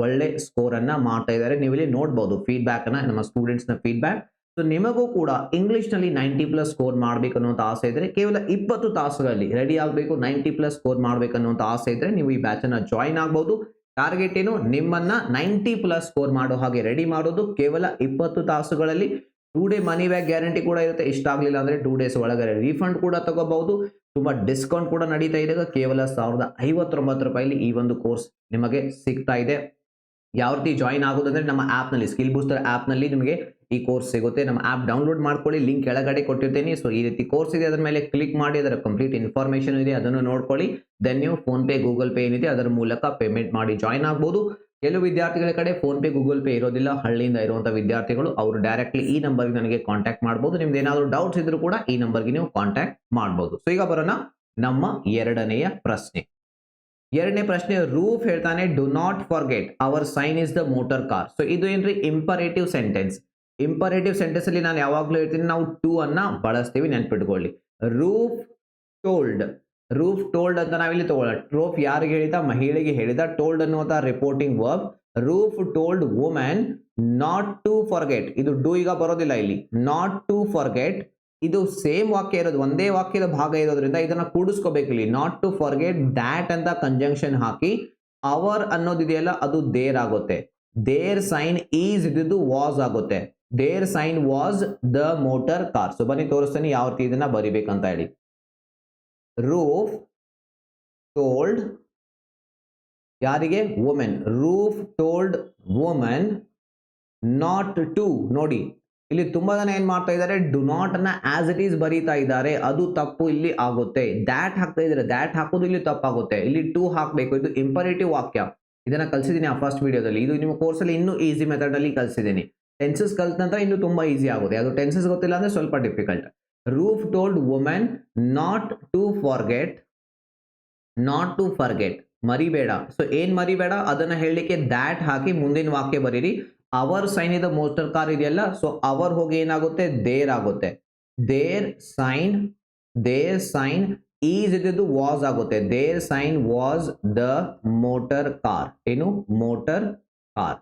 ಒಳ್ಳೆ ಸ್ಕೋರ್ ಅನ್ನ ಮಾಡ್ತಾ ಇದ್ದಾರೆ. ನೀವು ಇಲ್ಲಿ ನೋಡಬಹುದು ಫೀಡ್ಬ್ಯಾಕ್ ಅನ್ನ, ನಮ್ಮ ಸ್ಟೂಡೆಂಟ್ಸ್ ನ ಫೀಡ್ಬ್ಯಾಕ್. ಸೊ ನಿಮಗೂ ಕೂಡ ಇಂಗ್ಲಿಷ್ ನಲ್ಲಿ 90+ ಸ್ಕೋರ್ ಮಾಡಬೇಕು ಅನ್ನುವಂತ ಆಸೆ ಇದ್ರೆ, ಕೇವಲ 20 ತಾಸುಗಳಲ್ಲಿ ರೆಡಿ ಆಗಬೇಕು, 90+ ಸ್ಕೋರ್ ಮಾಡಬೇಕು ಅನ್ನುವಂತ ಆಸೆ ಇದ್ರೆ ನೀವು ಈ ಬ್ಯಾಚ್ ಅನ್ನ ಜಾಯಿನ್ ಆಗಬಹುದು. ಟಾರ್ಗೆಟ್ ಏನು, ನಿಮ್ಮನ್ನ 90+ ಸ್ಕೋರ್ ಮಾಡೋ ಹಾಗೆ ರೆಡಿ ಮಾಡೋದು ಕೇವಲ 20 ತಾಸುಗಳಲ್ಲಿ. 2 ಡೇ ಮನಿ ಬ್ಯಾಕ್ ಗ್ಯಾರಂಟಿ ಕೂಡ ಇರುತ್ತೆ. ಇಷ್ಟ ಆಗ್ಲಿಲ್ಲ ಅಂದ್ರೆ 2 ಡೇಸ್ ಒಳಗಡೆ ರೀಫಂಡ್ ಕೂಡ ತಗೋಬಹುದು. ತುಂಬಾ ಡಿಸ್ಕೌಂಟ್ ಕೂಡ ನಡೀತಾ ಇದೆ. ಕೇವಲ 1059 ರೂಪಾಯಿಲಿ ಈ ಒಂದು ಕೋರ್ಸ್ ನಿಮಗೆ ಸಿಗ್ತಾ ಇದೆ. ಯಾವ ರೀತಿ ಜಾಯಿನ್ ಆಗೋದಂದ್ರೆ, ನಮ್ಮ ಆಪ್ ನಲ್ಲಿ ಸ್ಕಿಲ್ ಬೂಸ್ಟರ್ ಆಪ್ ನಲ್ಲಿ ನಿಮಗೆ ಈ ಕೋರ್ಸ್ ಸಿಗುತ್ತೆ. ನಮ್ಮ ಆಪ್ ಡೌನ್ಲೋಡ್ ಮಾಡ್ಕೊಳ್ಳಿ, ಲಿಂಕ್ ಕೆಳಗಡೆ ಕೊಟ್ಟಿರ್ತೀನಿ. ಸೊ ಈ ರೀತಿ ಕೋರ್ಸ್ ಇದೆ, ಅದರ ಮೇಲೆ ಕ್ಲಿಕ್ ಮಾಡಿ, ಅದರ ಕಂಪ್ಲೀಟ್ ಇನ್ಫಾರ್ಮೇಶನ್ ಇದೆ, ಅದನ್ನು ನೋಡ್ಕೊಳ್ಳಿ. ದೆನ್ ನೀವು ಫೋನ್ ಪೇ, ಗೂಗಲ್ ಪೇ ಏನಿದೆ ಅದರ ಮೂಲಕ ಪೇಮೆಂಟ್ ಮಾಡಿ ಜಾಯಿನ್ ಆಗ್ಬೋದು. ಕೆಲವು ವಿದ್ಯಾರ್ಥಿಗಳ ಕಡೆ ಫೋನ್ ಪೇ, ಗೂಗಲ್ ಪೇ ಇರೋದಿಲ್ಲ, ಹಳ್ಳಿಯಿಂದ ಇರುವಂತಹ ವಿದ್ಯಾರ್ಥಿಗಳು, ಅವರು ಡೈರೆಕ್ಟ್ಲಿ ಈ ನಂಬರ್ಗೆ ನನಗೆ ಕಾಂಟ್ಯಾಕ್ಟ್ ಮಾಡಬಹುದು. ನಿಮ್ದು ಏನಾದರೂ ಡೌಟ್ಸ್ ಇದ್ರೂ ಕೂಡ ಈ ನಂಬರ್ಗೆ ನೀವು ಕಾಂಟ್ಯಾಕ್ಟ್ ಮಾಡಬಹುದು. ಸೊ ಈಗ ಬರೋಣ ನಮ್ಮ ಎರಡನೆಯ ಪ್ರಶ್ನೆ. ಎರಡನೇ ಪ್ರಶ್ನೆ, ರೂಫ್ ಹೇಳ್ತಾನೆ do not forget our sign is the motor car. So ಇದು ಏನ್ರಿ ಇಂಪರೇಟಿವ್ ಸೆಂಟೆನ್ಸ್. ಇಂಪರೇಟಿವ್ ಸೆಂಟೆನ್ಸ್ ಅಲ್ಲಿ ನಾನು ಯಾವಾಗ್ಲೂ ಹೇಳ್ತೀನಿ, ನಾವು ಟು ಅನ್ನ ಬಳಸ್ತೀವಿ, ನೆನ್ಪಿಟ್ಕೊಳ್ಳಿ. ರೂಫ್ ಟೋಲ್ಡ್, ರೂಫ್ ಟೋಲ್ಡ್ ಅಂತ ನಾವಿಲ್ಲಿ ತಗೊಳ್ಳೋಣ. ರೂಫ್ ಯಾರಿಗೆ ಹೇಳಿದ, ಮಹಿಳೆಗೆ ಹೇಳಿದ. ಟೋಲ್ಡ್ ಅನ್ನುವಂತ ರಿಪೋರ್ಟಿಂಗ್ ವರ್ಬ್. ರೂಫ್ told women not to forget. ಇದು ಡೂ ಈಗ ಬರೋದಿಲ್ಲ ಇಲ್ಲಿ. ನಾಟ್ ಟು ಫಾರ್ಗೆಟ್ ಇದು ಸೇಮ್ ವಾಕ್ಯ ಇರೋದು, ಒಂದೇ ವಾಕ್ಯದ ಭಾಗ ಇರೋದ್ರಿಂದ ಇದನ್ನ ಕೂಡಿಸ್ಕೋಬೇಕು ಇಲ್ಲಿ. ನಾಟ್ ಟು ಫಾರ್ಗೆಟ್ ದ್ಯಾಟ್ ಅಂತ ಕಂಜಂಕ್ಷನ್ ಹಾಕಿ, ಅವರ್ ಅನ್ನೋದಿದೆಯಲ್ಲ ಅದು ದೇರ್ ಆಗುತ್ತೆ. ದೇರ್ ಸೈನ್ ಈಸ್ ಇದ್ದು ವಾಸ್ ಆಗುತ್ತೆ. There sign was the motor car. So ಬನ್ನಿ ತೋರಿಸ್ತೀನಿ ಯಾವ ರೀತಿ ಇದನ್ನ ಬರಿಬೇಕಂತ ಹೇಳಿ. ರೂಫ್ ಟೋಲ್ಡ್ ಯಾರಿಗೆ, ವುಮೆನ್. ರೂಫ್ ಟೋಲ್ಡ್ ವುಮೆನ್ ನಾಟ್ ಟು. ನೋಡಿ ಇಲ್ಲಿ ತುಂಬಾ ಜನ ಏನ್ ಮಾಡ್ತಾ ಇದ್ದಾರೆ, ಡು ನಾಟ್ ಅನ್ನ ಆಸ್ ಇಟ್ ಈಸ್ ಬರೀತಾ ಇದ್ದಾರೆ, ಅದು ತಪ್ಪು ಇಲ್ಲಿ ಆಗುತ್ತೆ. ದ್ಯಾಟ್ ಹಾಕ್ತಾ ಇದ್ದಾರೆ, ದ್ಯಾಟ್ ಹಾಕೋದು ಇಲ್ಲಿ ತಪ್ಪಾಗುತ್ತೆ. ಇಲ್ಲಿ ಟು ಹಾಕ್ಬೇಕು. ಇದು ಇಂಪರೇಟಿವ್ ವಾಕ್ಯ, ಇದನ್ನ ಕಲಿಸಿದ್ದೀನಿ ಆ ಫಸ್ಟ್ ವಿಡಿಯೋದಲ್ಲಿ. ಇದು ನಿಮ್ಮ ಕೋರ್ಸ್ ಅಲ್ಲಿ ಇನ್ನೂ ಈಸಿ ಮೆಥಡ್ ಅಲ್ಲಿ ಕಲಿಸಿದ್ದೀನಿ. ಟೆನ್ಸಸ್ ಕಲ್ತ ನಂತರ ಇನ್ನೂ ತುಂಬಾ ಈಸಿ ಆಗುತ್ತೆ. ಅದು ಟೆನ್ಸಸ್ ಗೊತ್ತಿಲ್ಲ ಅಂದ್ರೆ ಸ್ವಲ್ಪ ಡಿಫಿಕಲ್ಟ್. ರೂಫ್ told women not to forget, not to forget ಮರಿಬೇಡ. ಸೊ ಏನ್ ಮರಿಬೇಡ ಅದನ್ನ ಹೇಳಲಿಕ್ಕೆ ದ್ಯಾಟ್ ಹಾಕಿ ಮುಂದಿನ ವಾಕ್ಯ ಬರೀರಿ. ಅವರ್ ಸೈನ್ ಇದೆ ಮೋಟರ್ ಕಾರ್ ಇದೆಯಲ್ಲ, ಸೊ ಅವರ್ ಹೋಗಿ ಏನಾಗುತ್ತೆ, ದೇರ್ ಆಗುತ್ತೆ. ದೇರ್ ಸೈನ್ ಈಸ್ ಇದ್ದು ವಾಸ್ ಆಗುತ್ತೆ. There sign was the motor car. ಏನು ಮೋಟರ್ ಕಾರ್.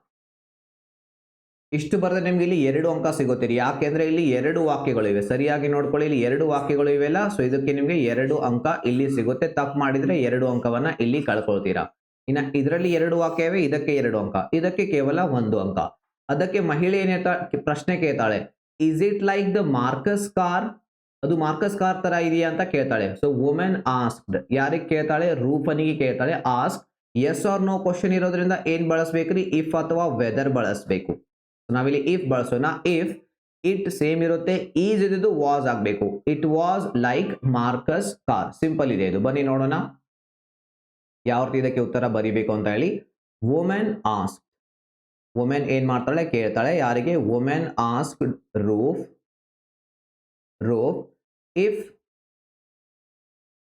ಇಷ್ಟು ಬರೆದ್ರೆ ನಿಮ್ಗೆ ಇಲ್ಲಿ 2 ಅಂಕ ಸಿಗುತ್ತೆ. ಯಾಕೆಂದ್ರೆ ಇಲ್ಲಿ 2 ವಾಕ್ಯಗಳು ಇವೆ. ಸರಿಯಾಗಿ ನೋಡ್ಕೊಳ್ಳಿ, ಇಲ್ಲಿ 2 ವಾಕ್ಯಗಳು ಇವೆಲ್ಲ. ಸೊ ಇದಕ್ಕೆ ನಿಮ್ಗೆ 2 ಅಂಕ ಇಲ್ಲಿ ಸಿಗುತ್ತೆ. ತಪ್ಪು ಮಾಡಿದ್ರೆ 2 ಅಂಕವನ್ನ ಇಲ್ಲಿ ಕಳ್ಕೊಳ್ತೀರಾ. ಇನ್ನ ಇದರಲ್ಲಿ 2 ವಾಕ್ಯ ಇವೆ, ಇದಕ್ಕೆ 2 ಅಂಕ, ಇದಕ್ಕೆ ಕೇವಲ 1 ಅಂಕ. ಅದಕ್ಕೆ ಮಹಿಳೆ ಏನ್ ಪ್ರಶ್ನೆ ಕೇಳ್ತಾಳೆ, is it like the Marcus car? ಅದು ಮಾರ್ಕಸ್ ಕಾರ್ ತರ ಇದೆಯಾ ಅಂತ ಕೇಳ್ತಾಳೆ. ಸೊ ವುಮೆನ್ ಆಸ್ಕ್ಡ್, ಯಾರಿಗೆ ಕೇಳ್ತಾಳೆ? ರೂಪನಿಗೆ ಕೇಳ್ತಾಳೆ. Ask yes or no question ಇರೋದ್ರಿಂದ ಏನ್ ಬಳಸ್ಬೇಕ್ರಿ? ಇಫ್ ಅಥವಾ ವೆದರ್ ಬಳಸಬೇಕು. ನಾವಿಲ್ಲಿ ಇಫ್ ಬಳಸೋಣ. ಇಫ್ ಇಟ್ ಸೇಮ್ ಇರುತ್ತೆ, ಈಸ್ ಇದ್ದು ವಾಸ್ ಆಗ್ಬೇಕು. It was like Marcus car. Simple ಇದೆ ಇದು. ಬನ್ನಿ ನೋಡೋಣ ಯಾವ ರೀತಿ ಇದಕ್ಕೆ ಉತ್ತರ ಬರಿಬೇಕು ಅಂತ ಹೇಳಿ. ವುಮೆನ್ ಆಸ್ಕ್, ವುಮೆನ್ ಏನ್ ಮಾಡ್ತಾಳೆ? ಕೇಳ್ತಾಳೆ. ಯಾರಿಗೆ? Women ask roof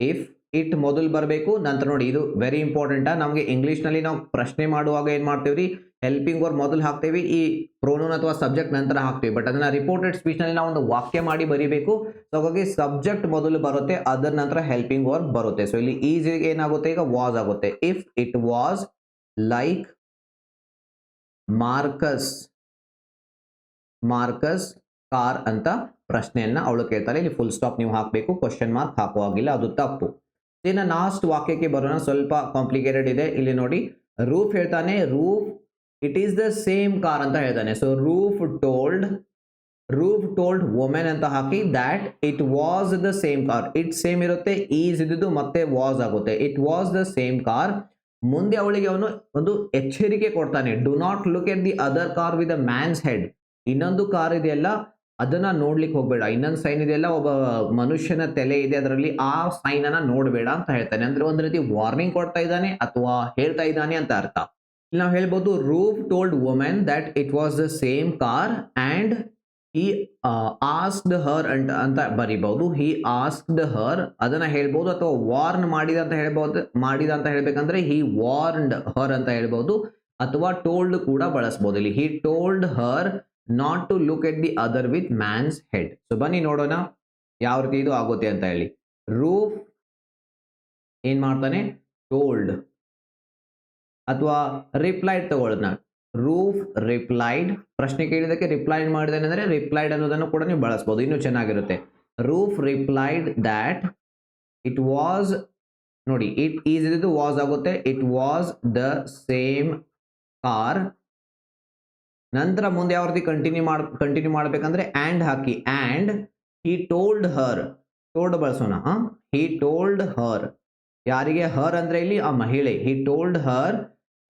if it ಮೊದಲು ಬರಬೇಕು, ನಂತರ ನೋಡಿ ಇದು ವೆರಿ ಇಂಪಾರ್ಟೆಂಟ್. ನಮಗೆ ಇಂಗ್ಲಿಷ್ ನಲ್ಲಿ ನಾವು ಪ್ರಶ್ನೆ ಮಾಡುವಾಗ ಏನ್ ಮಾಡ್ತೀವಿ? ಹೆಲ್ಪಿಂಗ್ ವರ್ಬ್ ಮೊದಲು ಹಾಕ್ತೇವೆ, ಈ ಪ್ರೊನೌನ್ ಅಥವಾ ಸಬ್ಜೆಕ್ಟ್ ನಂತರ ಹಾಕ್ತೀವಿ. ಬಟ್ ಅದನ್ನ ರಿಪೋರ್ಟೆಡ್ ಸ್ಪೀಚ್ ನಲ್ಲಿ ನಾವು ಒಂದು ವಾಕ್ಯ ಮಾಡಿ ಬರಿಬೇಕು. ಸೊ ಹಾಗಾಗಿ ಸಬ್ಜೆಕ್ಟ್ ಮೊದಲು ಬರುತ್ತೆ, ಅದರ ನಂತರ ಹೆಲ್ಪಿಂಗ್ ವರ್ಬ್ ಬರುತ್ತೆ. ಸೊ ಇಲ್ಲಿ ಈಸ್ ಏನಾಗುತ್ತೆ? ಈಗ ವಾಸ್ ಆಗುತ್ತೆ. If it was like Marcus car ಅಂತ ಪ್ರಶ್ನೆಯನ್ನ ಅವಳು ಕೇಳ್ತಾಳೆ. ಇಲ್ಲಿ ಫುಲ್ ಸ್ಟಾಪ್ ನೀವು ಹಾಕಬೇಕು, ಕ್ವಶನ್ ಮಾರ್ಕ್ ಹಾಕುವಾಗಿಲ್ಲ, ಅದು ತಪ್ಪು. ಇನ್ನು ಲಾಸ್ಟ್ ವಾಕ್ಯಕ್ಕೆ ಬರೋಣ. ಸ್ವಲ್ಪ ಕಾಂಪ್ಲಿಕೇಟೆಡ್ ಇದೆ. ಇಲ್ಲಿ ನೋಡಿ, ರೂಫ್ ಹೇಳ್ತಾನೆ, Rolf it is the same car ಅಂತ ಹೇಳ್ತಾನೆ. ಸೊ ರೂಫ್ ಟೋಲ್ಡ್ ವುಮೆನ್ ಅಂತ ಹಾಕಿ that it was the same car. It same ಇರುತ್ತೆ, ಈಸ್ ಇದ್ದು ಮತ್ತೆ ವಾಸ್ ಆಗುತ್ತೆ. It was the same car. ಮುಂದೆ ಅವಳಿಗೆ ಅವನು ಒಂದು ಎಚ್ಚರಿಕೆ ಕೊಡ್ತಾನೆ, do not look at the other car with a man's head. ಇನ್ನೊಂದು ಕಾರ್ ಇದೆಯಲ್ಲ ಅದನ್ನ ನೋಡ್ಲಿಕ್ಕೆ ಹೋಗ್ಬೇಡ. ಇನ್ನೊಂದು ಸೈನ್ ಇದೆಯಲ್ಲ, ಒಬ್ಬ ಮನುಷ್ಯನ ತಲೆ ಇದೆ ಅದರಲ್ಲಿ, ಆ ಸೈನ್ ಅನ್ನ ನೋಡ್ಬೇಡ ಅಂತ ಹೇಳ್ತಾನೆ. ಅಂದ್ರೆ ಒಂದ್ ರೀತಿ ವಾರ್ನಿಂಗ್ ಕೊಡ್ತಾ ಇದ್ದಾನೆ ಅಥವಾ ಹೇಳ್ತಾ ಇದ್ದಾನೆ ಅಂತ ಅರ್ಥ. ಇಲ್ಲಿ ನಾವು ಹೇಳ್ಬೋದು, Rolf told women that it was the same car and he asked her ಅಂತ ಬರಿಬಹುದು. ಹಿ ಆಸ್ಕ್ಡ್ ಹರ್ ಅದನ್ನ ಹೇಳ್ಬಹುದು, ಅಥವಾ ವಾರ್ನ್ ಮಾಡಿದ ಅಂತ ಹೇಳ್ಬೇಕಂದ್ರೆ ಹಿ ವಾರ್ನ್ಡ್ ಹರ್ ಅಂತ ಹೇಳ್ಬಹುದು, ಅಥವಾ ಟೋಲ್ಡ್ ಕೂಡ ಬಳಸಬಹುದು. ಇಲ್ಲಿ he told her not to look at the other with man's head. So ಬನ್ನಿ ನೋಡೋಣ ಯಾವ ರೀತಿ ಇದು ಆಗುತ್ತೆ ಅಂತ ಹೇಳಿ. ರೂಫ್ ಏನ್ ಮಾಡ್ತಾನೆ? ಟೋಲ್ಡ್ ಅಥವಾ ರಿಪ್ಲೈಡ್ ತಗೊಳ್ಳೋಣ. ರೂಫ್ ರಿಪ್ಲೈಡ್, ಪ್ರಶ್ನೆ ಕೇಳಿದಕ್ಕೆ ರಿಪ್ಲೈಡ್ ಮಾಡಿದಾನೆ ಅಂದ್ರೆ ರಿಪ್ಲೈಡ್ ಅನ್ನೋದನ್ನು ಕೂಡ ನೀವು ಬಳಸಬಹುದು, ಇನ್ನೂ ಚೆನ್ನಾಗಿರುತ್ತೆ. Rolf replied that it was, ನೋಡಿ ಇಟ್ ಈಸ್ ಇದು ವಾಸ್ ಆಗುತ್ತೆ. It was the same car. ನಂತರ ಮುಂದೆ ಯಾವ ರೀತಿ ಕಂಟಿನ್ಯೂ ಮಾಡ್ಬೇಕಂದ್ರೆ ಆ್ಯಂಡ್ ಹಾಕಿ. And he told her, told ಬಳಸೋಣ. ಹಿ ಟೋಲ್ಡ್ ಹರ್, ಯಾರಿಗೆ? ಹರ್ ಅಂದ್ರೆ ಇಲ್ಲಿ ಆ ಮಹಿಳೆ. He told her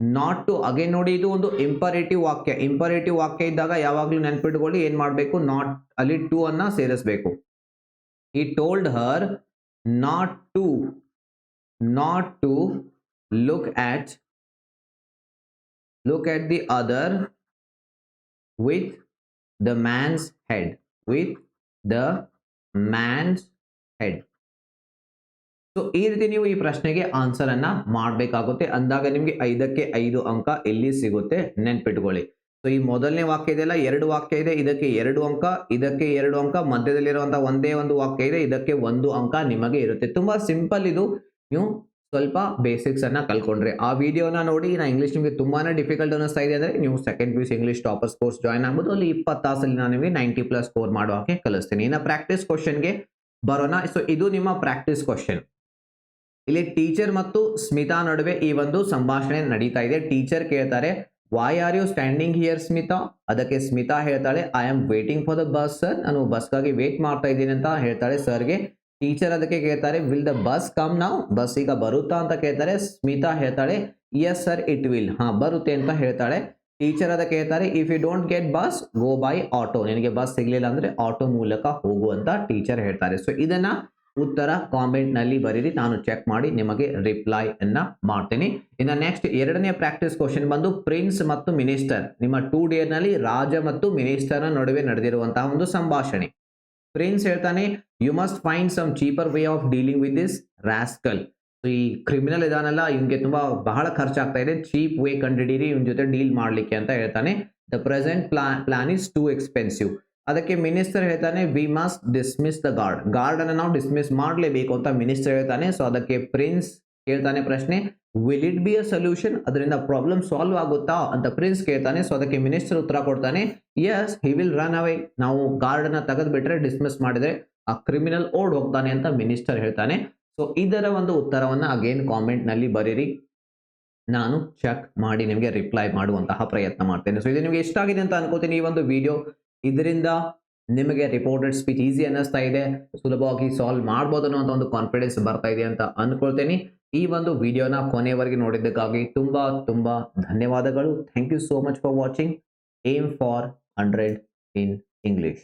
not to, again ನೋಡಿ ಇದು ಒಂದು ಇಂಪರೇಟಿವ್ ವಾಕ್ಯ. ಇಂಪರೇಟಿವ್ ವಾಕ್ಯ ಇದ್ದಾಗ ಯಾವಾಗ್ಲೂ ನೆನ್ಪಿಟ್ಕೊಳ್ಳಿ, ಏನ್ ಮಾಡ್ಬೇಕು? ನಾಟ್, ಅಲ್ಲಿ ಟು ಅನ್ನ ಸೇರಿಸಬೇಕು. He told her not to look at the other with the man's head. So ಈ ರೀತಿ ನೀವು ಈ ಪ್ರಶ್ನೆಗೆ ಆನ್ಸರ್ ಅನ್ನ ಮಾಡಬೇಕಾಗುತ್ತೆ. ಅಂದಾಗ ನಿಮ್ಗೆ 5ಕ್ಕೆ 5 ಅಂಕ ಎಲ್ಲಿ ಸಿಗುತ್ತೆ ನೆನ್ಪಿಟ್ಕೊಳ್ಳಿ. ಸೊ ಈ ಮೊದಲನೇ ವಾಕ್ಯ ಇದೆಯಲ್ಲ, 2 ವಾಕ್ಯ ಇದೆ, ಇದಕ್ಕೆ 2 ಅಂಕ, ಇದಕ್ಕೆ 2 ಅಂಕ, ಮಧ್ಯದಲ್ಲಿರುವಂತಹ ಒಂದೇ ಒಂದು ವಾಕ್ಯ ಇದೆ, ಇದಕ್ಕೆ 1 ಅಂಕ ನಿಮಗೆ ಇರುತ್ತೆ. ತುಂಬಾ ಸಿಂಪಲ್ ಇದು. ನೀವು ಸ್ವಲ್ಪ ಬೇಸಿಕ್ಸ್ ಅನ್ನ ಕಲ್ಕೊಂಡ್ರೆ, ಆ ವಿಡಿಯೋನ ನೋಡಿ. ನಾ ಇಂಗ್ಲಿಷ್ ನಿಮಗೆ ತುಂಬಾನೇ ಡಿಫಿಕಲ್ಟ್ ಅನ್ನಿಸ್ತಾ ಇದೆ ಅಂದ್ರೆ ನೀವು second PUC English toppers course join ಆಗ್ಬೋದು. ಅಲ್ಲಿ 20 ತಾಸಲ್ಲಿ ನಾನು ನಿಮಗೆ 90+ ಸ್ಕೋರ್ ಮಾಡೋಕೆ ಕಲಿಸ್ತೀನಿ. ಇನ್ನು ಪ್ರಾಕ್ಟೀಸ್ ಕ್ವಶನ್ಗೆ ಬರೋಣ. ಸೊ ಇದು ನಿಮ್ಮ ಪ್ರಾಕ್ಟೀಸ್ ಕ್ವಶನ್. ಇಲ್ಲಿ ಟೀಚರ್ ಮತ್ತು ಸ್ಮಿತಾ ನಡುವೆ ಈ ಒಂದು ಸಂಭಾಷಣೆ ನಡೀತಾ ಇದೆ. ಟೀಚರ್ ಕೇಳ್ತಾರೆ, why are you standing here Smita? ಅದಕ್ಕೆ ಸ್ಮಿತಾ ಹೇಳ್ತಾಳೆ, I am waiting for the bus sir. ನಾನು ಬಸ್ಗಾಗಿ ವೇಟ್ ಮಾಡ್ತಾ ಇದ್ದೀನಿ ಅಂತ ಹೇಳ್ತಾಳೆ ಸರ್ಗೆ. ಟೀಚರ್ ಅದಕ್ಕೆ ಕೇಳ್ತಾರೆ, will the bus come now? Bus ಈಗ ಬರುತ್ತಾ ಅಂತ ಕೇಳ್ತಾರೆ. ಸ್ಮಿತಾ ಹೇಳ್ತಾಳೆ, ಎಸ್ ಸರ್ ಇಟ್ ವಿಲ್, ಹಾ ಬರುತ್ತೆ ಅಂತ ಹೇಳ್ತಾಳೆ. ಟೀಚರ್ ಅದಕ್ಕೆ ಹೇಳ್ತಾರೆ, if you don't get bus go by auto. ನಿನಗೆ ಬಸ್ ಸಿಗ್ಲಿಲ್ಲ ಅಂದ್ರೆ ಆಟೋ ಮೂಲಕ ಹೋಗು ಅಂತ ಟೀಚರ್ ಹೇಳ್ತಾರೆ. ಸೊ ಇದನ್ನ ಉತ್ತರ ಕಾಮೆಂಟ್ ನಲ್ಲಿ ಬರೀರಿ, ನಾನು ಚೆಕ್ ಮಾಡಿ ನಿಮಗೆ ರಿಪ್ಲೈ ಅನ್ನ ಮಾಡ್ತೀನಿ. ಇನ್ನು ನೆಕ್ಸ್ಟ್ 2ನೇ ಪ್ರಾಕ್ಟೀಸ್ ಕ್ವಶನ್ ಬಂದು ಪ್ರಿನ್ಸ್ ಮತ್ತು ಮಿನಿಸ್ಟರ್. ನಿಮ್ಮ 2D ನಲ್ಲಿ ರಾಜ ಮತ್ತು ಮಿನಿಸ್ಟರ್ ನಡುವೆ ನಡೆದಿರುವಂತಹ ಒಂದು ಸಂಭಾಷಣೆ. ಪ್ರಿನ್ಸ್ ಹೇಳ್ತಾನೆ, you must find some cheaper way of dealing with this rascal. ಈ ಕ್ರಿಮಿನಲ್ ಇದಾನಲ್ಲ, ಇವನ್ಗೆ ಬಹಳ ಖರ್ಚಾಗ್ತಾ ಇದೆ, ಚೀಪ್ ವೇ ಕಂಡುಹಿಡೀರಿ ಇವನ್ ಜೊತೆ ಡೀಲ್ ಮಾಡ್ಲಿಕ್ಕೆ ಅಂತ ಹೇಳ್ತಾನೆ. The present plan is too expensive. ಅದಕ್ಕೆ ಮಿನಿಸ್ಟರ್ ಹೇಳ್ತಾನೆ we must dismiss the guard ಅನ್ನು ನಾವು ಡಿಸ್ಮಿಸ್ ಮಾಡಲೇಬೇಕು ಅಂತ ಮಿನಿಸ್ಟರ್ ಹೇಳ್ತಾನೆ. ಸೊ ಅದಕ್ಕೆ ಪ್ರಿನ್ಸ್ ಕೇಳ್ತಾನೆ ಪ್ರಶ್ನೆ, will it be a solution, ಅದರಿಂದ ಪ್ರಾಬ್ಲಮ್ ಸಾಲ್ವ್ ಆಗುತ್ತಾ ಅಂತ ಪ್ರಿನ್ಸ್ ಕೇಳ್ತಾನೆ. ಸೊ ಅದಕ್ಕೆ ಮಿನಿಸ್ಟರ್ ಉತ್ತರ ಕೊಡ್ತಾನೆ, yes he will run away, ನಾವು ಗಾರ್ಡ್ ಅನ್ನ ತೆಗೆದು ಬಿಟ್ರೆ ಡಿಸ್ಮಿಸ್ ಮಾಡಿದ್ರೆ ಆ ಕ್ರಿಮಿನಲ್ ಓಡ್ ಹೋಗ್ತಾನೆ ಅಂತ ಮಿನಿಸ್ಟರ್ ಹೇಳ್ತಾನೆ. ಸೊ ಇದರ ಒಂದು ಉತ್ತರವನ್ನ ಅಗೇನ್ ಕಾಮೆಂಟ್ ನಲ್ಲಿ ಬರೀರಿ, ನಾನು ಚೆಕ್ ಮಾಡಿ ನಿಮಗೆ ರಿಪ್ಲೈ ಮಾಡುವಂತಹ ಪ್ರಯತ್ನ ಮಾಡ್ತೇನೆ. ಸೊ ಇದು ನಿಮಗೆ ಇಷ್ಟ ಆಗಿದೆ ಅಂತ ಅನ್ಕೋತೀನಿ ಈ ಒಂದು ವಿಡಿಯೋ. ಇದರಿಂದ ನಿಮಗೆ ರಿಪೋರ್ಟೆಡ್ ಸ್ಪೀಚ್ ಈಸಿ ಅನ್ನಿಸ್ತಾ ಇದೆ, ಸುಲಭವಾಗಿ ಸಾಲ್ವ್ ಮಾಡ್ಬೋದು ಅನ್ನೋ ಒಂದು ಕಾನ್ಫಿಡೆನ್ಸ್ ಬರ್ತಾ ಇದೆ ಅಂತ ಅನ್ಕೊಳ್ತೇನೆ. ಈ ಒಂದು ವಿಡಿಯೋನ ಕೊನೆಯವರೆಗೆ ನೋಡಿದ್ದಕ್ಕಾಗಿ ತುಂಬಾ ತುಂಬಾ ಧನ್ಯವಾದಗಳು. Thank you so much for watching. Aim for 100 in English.